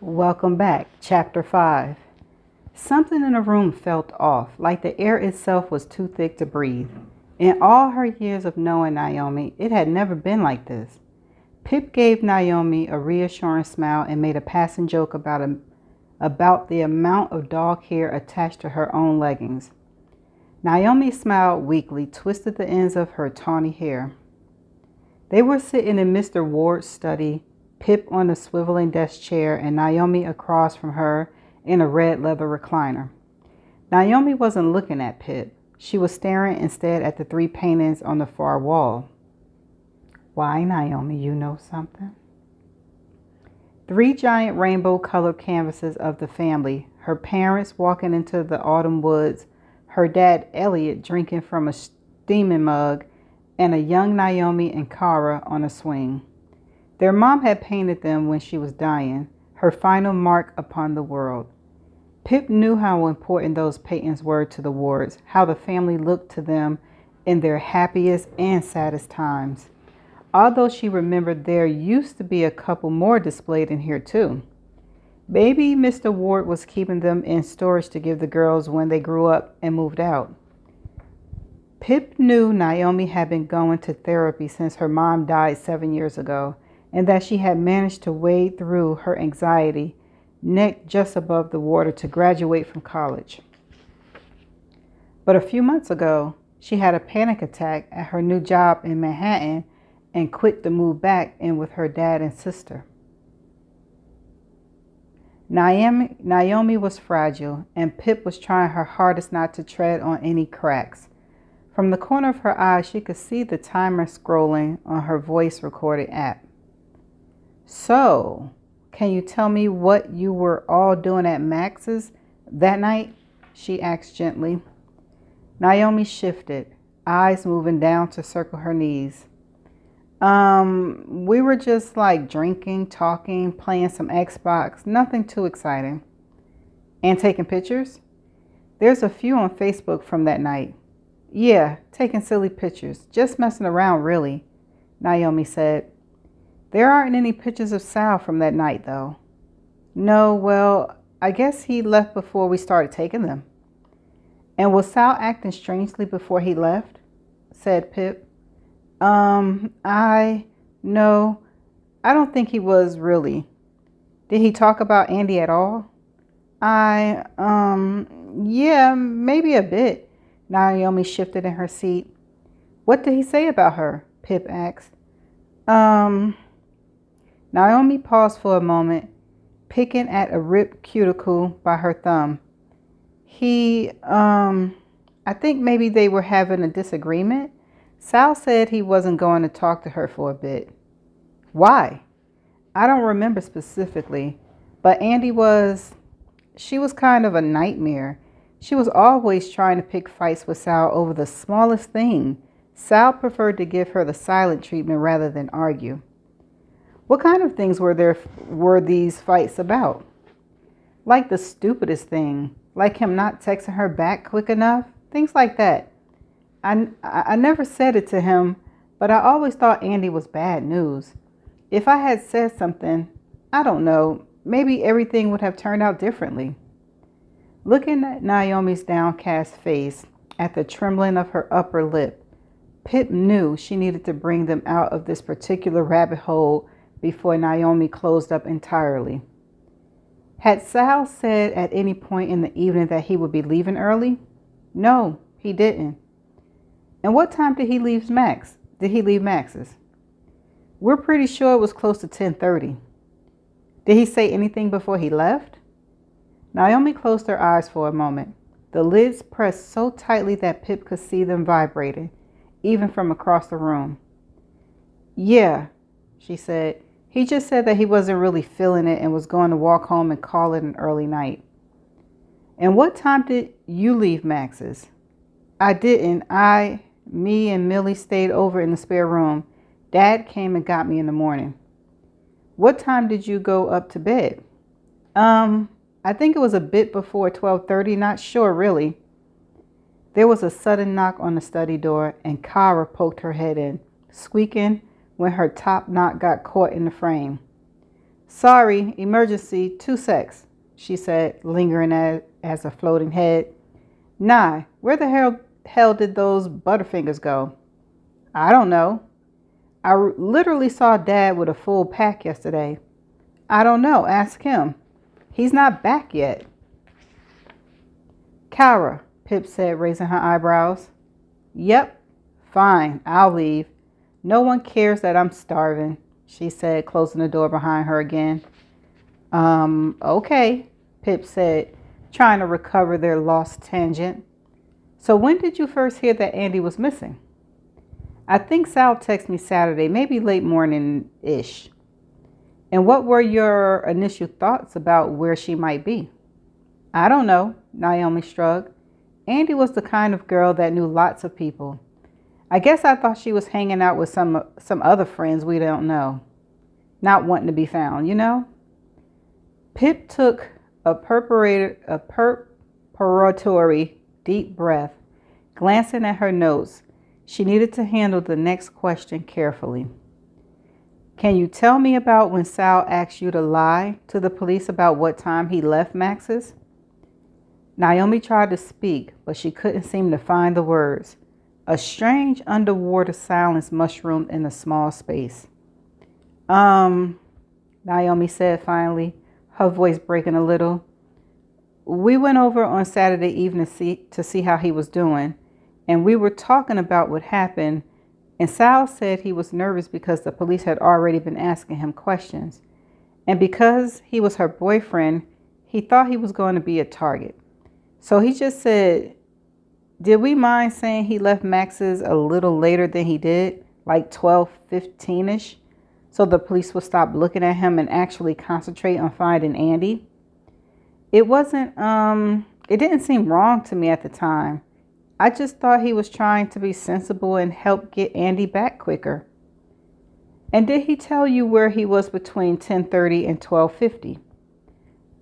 Welcome back. Chapter 5. Something in the room felt off, like the air itself was too thick to breathe. In all her years of knowing Naomi, it had never been like this. Pip gave Naomi a reassuring smile and made a passing joke about the amount of dog hair attached to her own leggings. Naomi smiled weakly, twisted the ends of her tawny hair. They were sitting in Mr. Ward's study, Pip on a swiveling desk chair and Naomi across from her in a red leather recliner. Naomi wasn't looking at Pip. She was staring instead at the three paintings on the far wall. Why, Naomi, you know something? Three giant rainbow-colored canvases of the family, her parents walking into the autumn woods, her dad Elliot drinking from a steaming mug, and a young Naomi and Kara on a swing. Their mom had painted them when she was dying, her final mark upon the world. Pip knew how important those paintings were to the Wards, how the family looked to them in their happiest and saddest times. Although she remembered there used to be a couple more displayed in here too. Maybe Mr. Ward was keeping them in storage to give the girls when they grew up and moved out. Pip knew Naomi had been going to therapy since her mom died 7 years ago, and that she had managed to wade through her anxiety, neck just above the water, to graduate from college. But a few months ago, she had a panic attack at her new job in Manhattan and quit to move back in with her dad and sister. Naomi was fragile, and Pip was trying her hardest not to tread on any cracks. From the corner of her eye, she could see the timer scrolling on her voice recording app. So, can you tell me what you were all doing at Max's that night? She asked gently. Naomi shifted, eyes moving down to circle her knees. We were just like drinking, talking, playing some Xbox, nothing too exciting. And taking pictures? There's a few on Facebook from that night. Yeah, taking silly pictures, just messing around really, Naomi said. There aren't any pictures of Sal from that night, though. No, well, I guess he left before we started taking them. And was Sal acting strangely before he left? Said Pip. No, I don't think he was really. Did he talk about Andy at all? Yeah, maybe a bit. Naomi shifted in her seat. What did he say about her? Pip asked. Naomi paused for a moment, picking at a ripped cuticle by her thumb. I think maybe they were having a disagreement. Sal said he wasn't going to talk to her for a bit. Why? I don't remember specifically, but she was kind of a nightmare. She was always trying to pick fights with Sal over the smallest thing. Sal preferred to give her the silent treatment rather than argue. What kind of things were these fights about? Like the stupidest thing, like him not texting her back quick enough, things like that. I never said it to him, but I always thought Andy was bad news. If I had said something, I don't know, maybe everything would have turned out differently. Looking at Naomi's downcast face, at the trembling of her upper lip, Pip knew she needed to bring them out of this particular rabbit hole before Naomi closed up entirely. Had Sal said at any point in the evening that he would be leaving early? No, he didn't. And what time did he leave Max? Did he leave Max's? We're pretty sure it was close to 10:30. Did he say anything before he left? Naomi closed her eyes for a moment. The lids pressed so tightly that Pip could see them vibrating, even from across the room. Yeah, she said. He just said that he wasn't really feeling it and was going to walk home and call it an early night. And what time did you leave Max's? I didn't. Me and Millie stayed over in the spare room. Dad came and got me in the morning. What time did you go up to bed? I think it was a bit before 12:30, not sure really. There was a sudden knock on the study door and Kara poked her head in, squeaking when her top knot got caught in the frame. Sorry, emergency, 2 secs, she said, lingering as a floating head. Nah, where the hell did those Butterfingers go? I don't know. I literally saw Dad with a full pack yesterday. I don't know. Ask him. He's not back yet. Kara, Pip said, raising her eyebrows. Yep. Fine. I'll leave. No one cares that I'm starving, she said, closing the door behind her again. Okay, Pip said, trying to recover their lost tangent. So when did you first hear that Andy was missing? I think Sal texted me Saturday, maybe late morning-ish. And what were your initial thoughts about where she might be? I don't know, Naomi shrugged. Andy was the kind of girl that knew lots of people. I guess I thought she was hanging out with some other friends we don't know. Not wanting to be found, you know? Pip took a preparatory deep breath, glancing at her notes. She needed to handle the next question carefully. Can you tell me about when Sal asked you to lie to the police about what time he left Max's? Naomi tried to speak, but she couldn't seem to find the words. A strange underwater silence mushroomed in the small space. Naomi said finally, her voice breaking a little. We went over on Saturday evening to see how he was doing, and we were talking about what happened, and Sal said he was nervous because the police had already been asking him questions. And because he was her boyfriend, he thought he was going to be a target. So he just said, did we mind saying he left Max's a little later than he did, like 12:15-ish, so the police would stop looking at him and actually concentrate on finding Andy? It didn't seem wrong to me at the time. I just thought he was trying to be sensible and help get Andy back quicker. And did he tell you where he was between 10:30 and 12:50?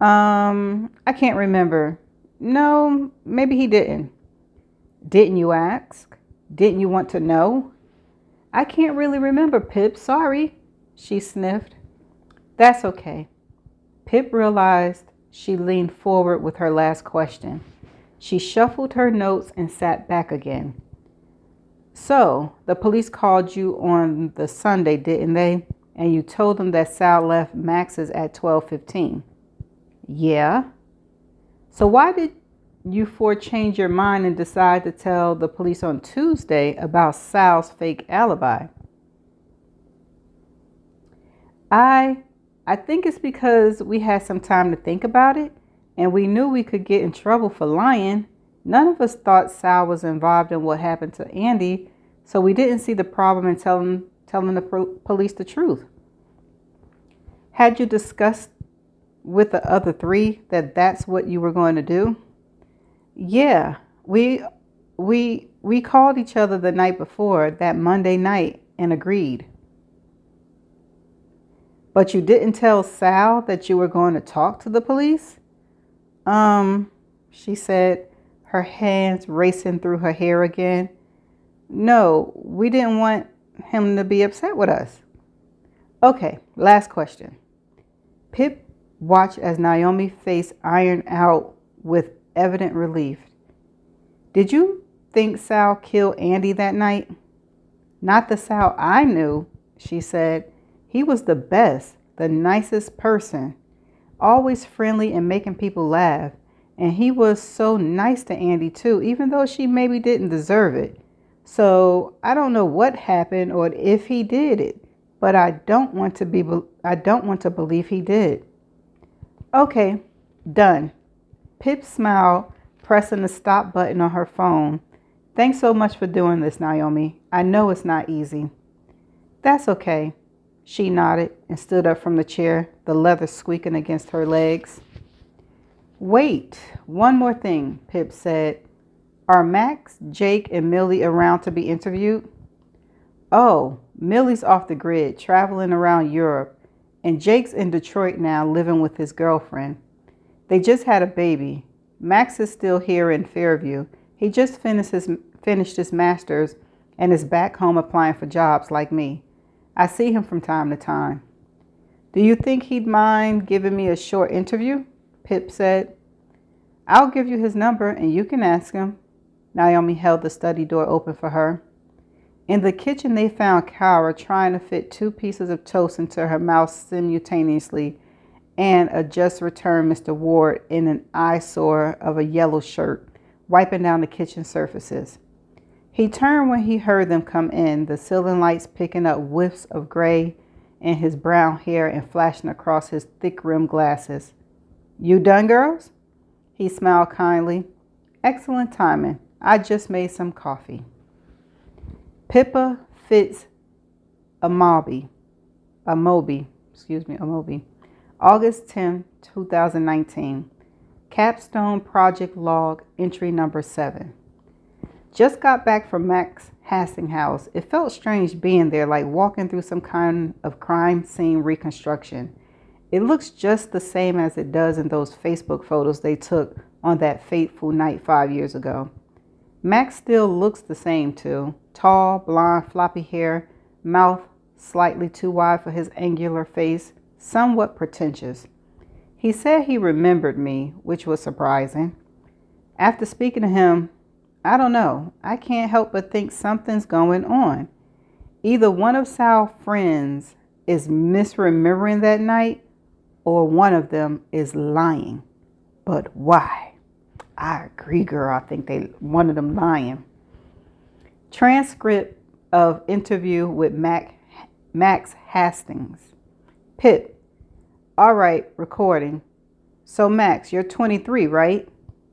I can't remember. No, maybe he didn't. Didn't you ask? Didn't you want to know? I can't really remember, Pip. Sorry, she sniffed. That's okay. Pip realized she leaned forward with her last question. She shuffled her notes and sat back again. So, the police called you on the Sunday, didn't they? And you told them that Sal left Max's at 12:15. Yeah. So why did you four change your mind and decide to tell the police on Tuesday about Sal's fake alibi? I think it's because we had some time to think about it, and we knew we could get in trouble for lying. None of us thought Sal was involved in what happened to Andy, so we didn't see the problem in telling the police the truth. Had you discussed with the other three that that's what you were going to do? Yeah, we called each other the night before, that Monday night, and agreed. But you didn't tell Sal that you were going to talk to the police? She said, her hands racing through her hair again. No, we didn't want him to be upset with us. Okay, last question. Pip watched as Naomi's face ironed out with evident relief. Did you think Sal killed Andy that night? Not the Sal I knew, she said. He was the best, the nicest person, always friendly and making people laugh. And he was so nice to Andy too, even though she maybe didn't deserve it. So I don't know what happened or if he did it, but I don't want to believe he did. Okay, done. Pip smiled, pressing the stop button on her phone. Thanks so much for doing this, Naomi. I know it's not easy. That's okay. She nodded and stood up from the chair, the leather squeaking against her legs. Wait, one more thing, Pip said. Are Max, Jake, and Millie around to be interviewed? Oh, Millie's off the grid, traveling around Europe, and Jake's in Detroit now, living with his girlfriend. They just had a baby. Max is still here in Fairview. He just finished his master's and is back home applying for jobs like me. I see him from time to time. Do you think he'd mind giving me a short interview? Pip said. I'll give you his number and you can ask him. Naomi held the study door open for her. In the kitchen, they found Kara trying to fit 2 pieces of toast into her mouth simultaneously and a just returned Mr. Ward in an eyesore of a yellow shirt, wiping down the kitchen surfaces. He turned when he heard them come in, the ceiling lights picking up whiffs of gray in his brown hair and flashing across his thick-rimmed glasses. You done, girls? He smiled kindly. Excellent timing. I just made some coffee. Pippa Fitz Amobi, August 10, 2019. Capstone Project Log, entry number 7. Just got back from Max Hastings' house. It felt strange being there, like walking through some kind of crime scene reconstruction. It looks just the same as it does in those Facebook photos they took on that fateful night 5 years ago. Max still looks the same too. Tall, blonde, floppy hair, mouth slightly too wide for his angular face, somewhat pretentious. He said he remembered me, which was surprising. After speaking to him, I don't know. I can't help but think something's going on. Either one of Sal's friends is misremembering that night, or one of them is lying. But why? I agree, girl. I think one of them lying. Transcript of interview with Max Hastings. Pip. All right, recording. So Max, you're 23, right?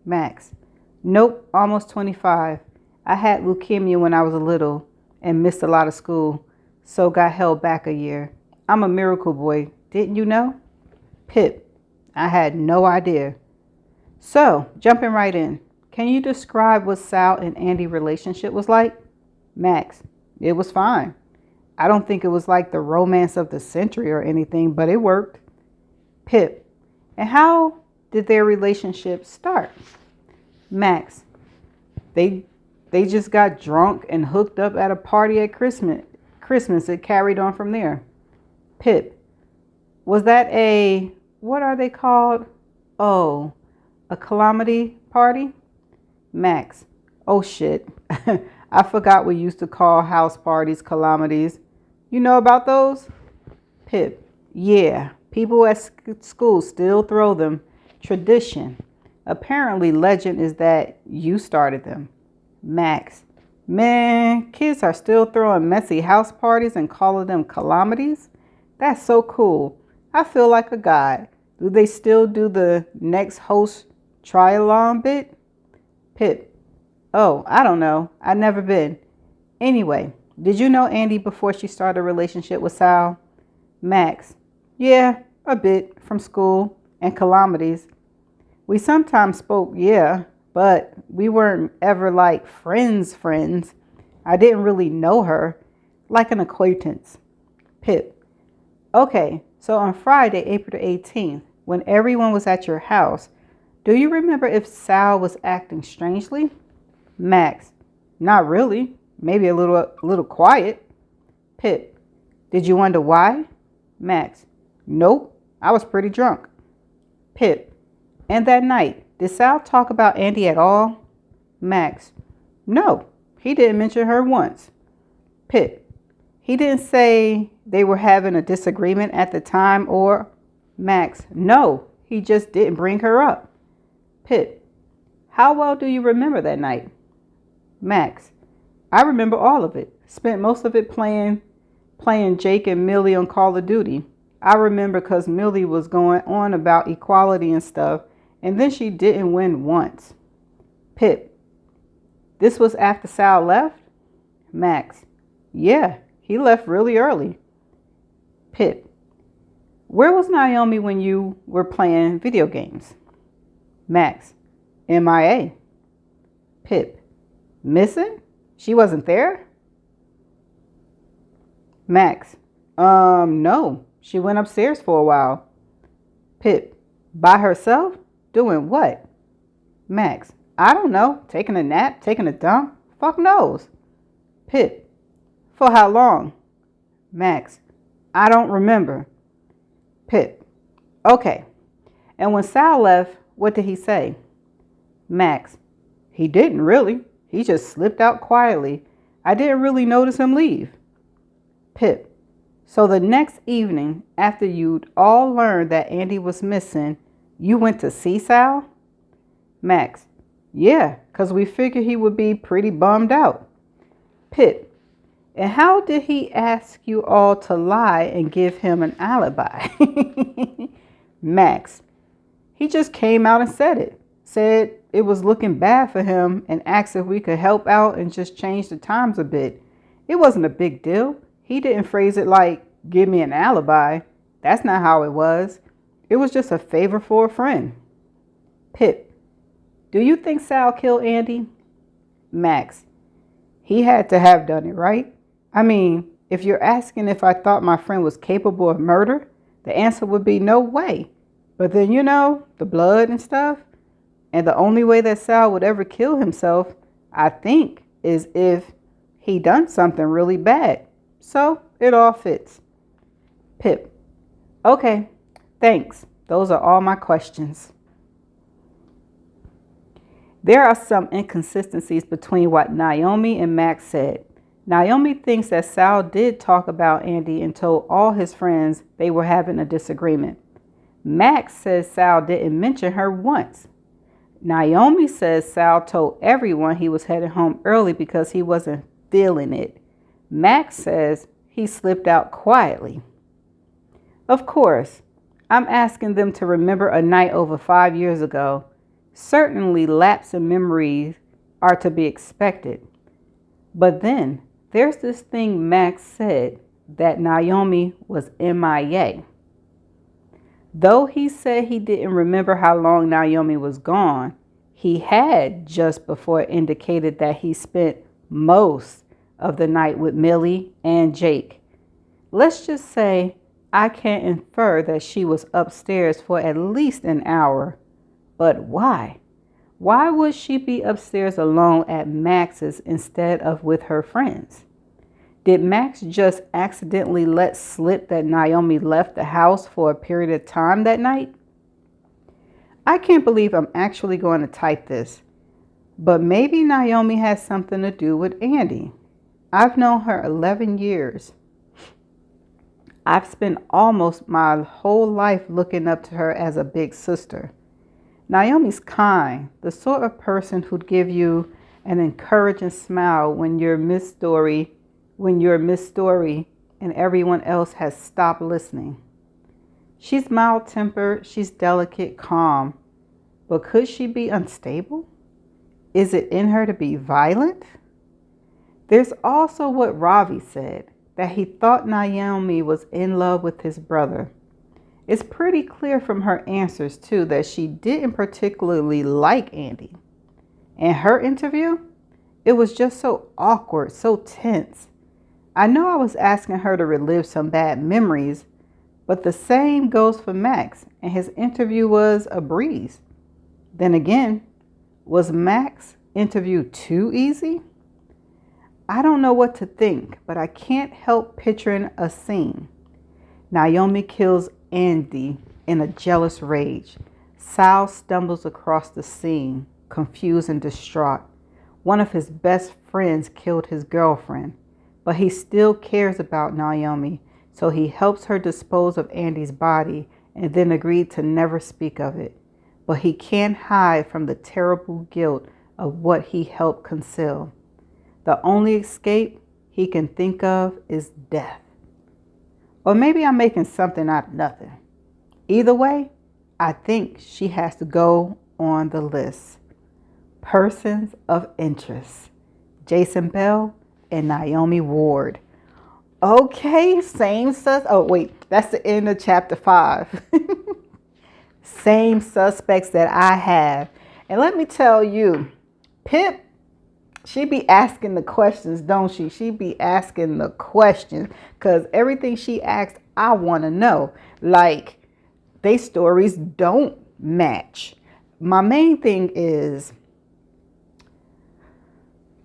Max. Nope, almost 25. I had leukemia when I was little and missed a lot of school, so got held back a year. I'm a miracle boy. Didn't you know? Pip. I had no idea. So, jumping right in, can you describe what Sal and Andy's relationship was like? Max. It was fine. I don't think it was like the romance of the century or anything, but it worked. Pip. And how did their relationship start? Max. They just got drunk and hooked up at a party at Christmas. It carried on from there. Pip. Was that what are they called? Oh, a calamity party? Max. Oh shit. I forgot we used to call house parties calamities. You know about those? Pip. Yeah. People at school still throw them. Tradition. Apparently, legend is that you started them. Max. Man, kids are still throwing messy house parties and calling them calamities? That's so cool. I feel like a god. Do they still do the next host try-along bit? Pip. Oh, I don't know. I've never been. Anyway, did you know Andy before she started a relationship with Sal? Max. Yeah, a bit from school and calamities. We sometimes spoke, yeah, but we weren't ever like friends. I didn't really know her, like an acquaintance. Pip. Okay, so on Friday, April the 18th, when everyone was at your house, do you remember if Sal was acting strangely? Max. Not really. Maybe a little quiet. Pip. Did you wonder why? Max. Nope. I was pretty drunk. Pip. And that night, did Sal talk about Andy at all? Max. No. He didn't mention her once. Pip. He didn't say they were having a disagreement at the time or? Max. No. He just didn't bring her up. Pip. How well do you remember that night? Max. I remember all of it. Spent most of it playing Jake and Millie on Call of Duty. I remember because Millie was going on about equality and stuff, and then she didn't win once. Pip. This was after Sal left? Max. Yeah, he left really early. Pip. Where was Naomi when you were playing video games? Max. MIA. Pip. Missing? She wasn't there? Max. No. She went upstairs for a while. Pip. By herself? Doing what? Max. I don't know. Taking a nap? Taking a dump? Fuck knows. Pip. For how long? Max. I don't remember. Pip. Okay. And when Sal left, what did he say? Max. He didn't really. He just slipped out quietly. I didn't really notice him leave. Pip. So the next evening, after you'd all learned that Andy was missing, you went to see Sal? Max. Yeah, 'cause we figured he would be pretty bummed out. Pip. And how did he ask you all to lie and give him an alibi? Max. He just came out and said it. Said it was looking bad for him and asked if we could help out and just change the times a bit. It wasn't a big deal. He didn't phrase it like, give me an alibi. That's not how it was. It was just a favor for a friend. Pip. Do you think Sal killed Andy? Max. He had to have done it, right? I mean, if you're asking if I thought my friend was capable of murder, the answer would be no way. But then, the blood and stuff. And the only way that Sal would ever kill himself, I think, is if he done something really bad. So it all fits. Pip. Okay, thanks. Those are all my questions. There are some inconsistencies between what Naomi and Max said. Naomi thinks that Sal did talk about Andy and told all his friends they were having a disagreement. Max says Sal didn't mention her once. Naomi says Sal told everyone he was heading home early because he wasn't feeling it. Max says he slipped out quietly. Of course, I'm asking them to remember a night over 5 years ago. Certainly lapse in memories are to be expected. But then there's this thing Max said, that Naomi was MIA. Though he said he didn't remember how long Naomi was gone, he had just before indicated that he spent most of the night with Millie and Jake. Let's just say I can infer that she was upstairs for at least an hour. But why? Why would she be upstairs alone at Max's instead of with her friends? Did Max just accidentally let slip that Naomi left the house for a period of time that night? I can't believe I'm actually going to type this, but maybe Naomi has something to do with Andy. I've known her 11 years. I've spent almost my whole life looking up to her as a big sister. Naomi's kind, the sort of person who'd give you an encouraging smile when you're Miss Story and everyone else has stopped listening. She's mild-tempered, she's delicate, calm. But could she be unstable? Is it in her to be violent? There's also what Ravi said, that he thought Naomi was in love with his brother. It's pretty clear from her answers, too, that she didn't particularly like Andy. And her interview? It was just so awkward, so tense. I know I was asking her to relive some bad memories, but the same goes for Max, and his interview was a breeze. Then again, was Max's interview too easy? I don't know what to think, but I can't help picturing a scene. Naomi kills Andy in a jealous rage. Sal stumbles across the scene, confused and distraught. One of his best friends killed his girlfriend, but he still cares about Naomi, so he helps her dispose of Andy's body and then agreed to never speak of it. But he can't hide from the terrible guilt of what he helped conceal. The only escape he can think of is death. Or maybe I'm making something out of nothing. Either way, I think she has to go on the list. Persons of interest: Jason Bell and Naomi Ward. Okay, that's the end of chapter 5. Same suspects that I have. And let me tell you, Pip, she be asking the questions, don't she? She be asking the questions because everything she asks, I want to know. Like, they stories don't match. My main thing is,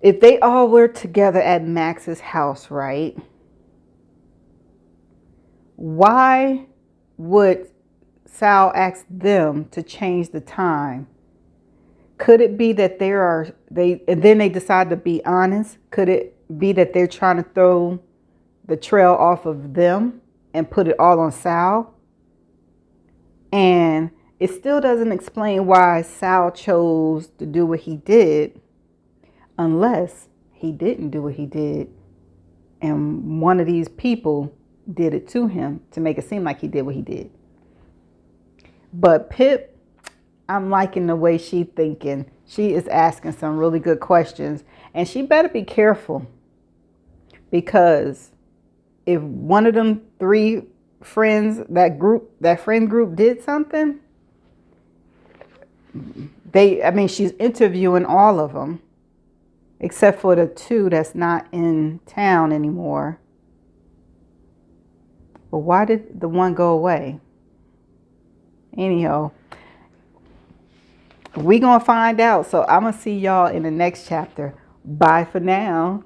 if they all were together at Max's house, right? Why would Sal ask them to change the time? Could it be that and then they decide to be honest? Could it be that they're trying to throw the trail off of them and put it all on Sal? And it still doesn't explain why Sal chose to do what he did, unless he didn't do what he did and one of these people did it to him to make it seem like he did what he did. But Pip, I'm liking the way she's thinking. She is asking some really good questions, and she better be careful, because if one of them three friends, that friend group did something, she's interviewing all of them except for the two that's not in town anymore. But why did the one go away? Anyhow, we gonna find out. So I'm gonna see y'all in the next chapter. Bye for now.